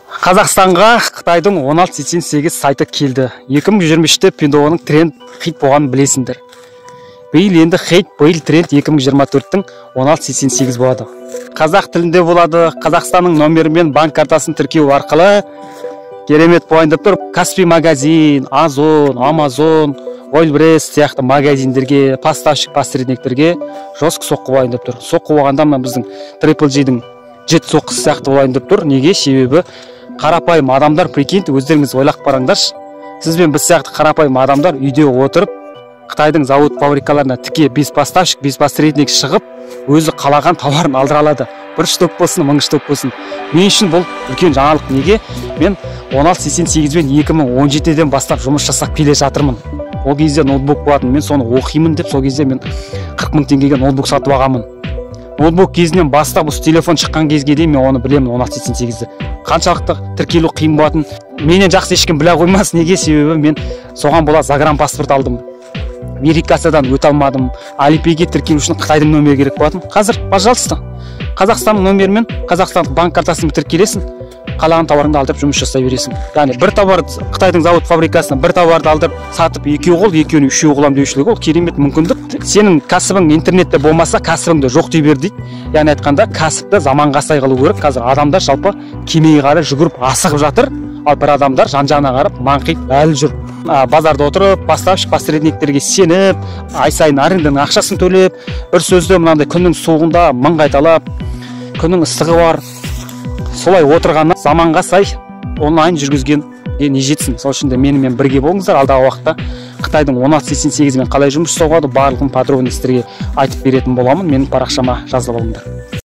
Қазақстанға Қытайдың 1688 сайты келді. 2023-те Пендоның тренд хит болғанын білесіңдер. Биыл енді хит, биыл тренд 2024-тің 1688 болады. Қазақ тілінде болады. Қазақстанның номерімен банк картасын тіркеу арқылы керемет болайын деп тұр. Каспий магазин, Озон, Амазон, Ойлбрес сияқты магазиндерге, поставщик посредниктерге жосық соққы болайын деп тұр. Соққы болғанда біздің Triple G-дің жет соққысы сияқты болайын деп тұр. Неге? Себебі қарапайым адамдар, прикиньте, өздеріңіз ойлап қараңдаршы. Сіз бен біз сияқты қарапайым адамдар үйде отырып, Қытайдың завод фабрикаларына тіке без поставщик, без посредник шығып, өзі қалаған тауарын алдыра алады. 1 штук болсын, 1000 штук болсын. Мен үшін бұл үлкен жаңалық. Неге? Мен 1688 бен 2017-ден бастап жұмыс жасап келе жатырмын. Ол кезде ноутбук болатын, мен соны оқимын деп, сол кезде мен 40 000 теңгеге ноутбук сатып алғанмын. Ноутбук кезінен бастап осы телефон шыққан кезге дейін мен оны білемін. 1688-ді қаншалықты тіркелу қиын болатын менен жақсы ешкім біле қоймас. Неге? Себебі мен соған бола загран паспорт алдым, верификациядан өте алмадым. Алипейге тіркелу үшін Қытайдың нөмірі керек болатын. Қазір пожалуйста Қазақстанның нөмірімен Қазақстан банк картасымен тіркелесің, қалаған тауарыңды алдырып жұмыс жасай бересің. Яғни бір товар Қытайдың завод фабрикасынан бір товарды алдырып сатып екеу қол, екеуін үшеу қылам деушілік, ол керемет мүмкіндік. Сенің кәсібің интернетте болмаса, кәсібіңді жоқ дей бер дейді. Яғни айтқанда кәсіпті заманға сай қылу керек. Қазір адамдар жалпы кемеге қарай жүгіріп асығып жатыр, ал бір адамдар жан-жағына қарап маңқиып әлі жүр. Базарда отырып, поставщик посредниктерге сеніп, ай сайын аренданың ақшасын төлеп, бір сөзде мынандай күннің суығында мың қайталап, күннің ыстығы бар, солай отырғаннан заманға сай онлайн жүргізген не жетсін. Сол үшін де менімен бірге болыңыздар. Алдағы уақытта Қытайдың 1688 мен қалай жұмыс жасауға барлығын подробностьтерге айтып беретін боламын. Менің парақшама жазылып алыңдар.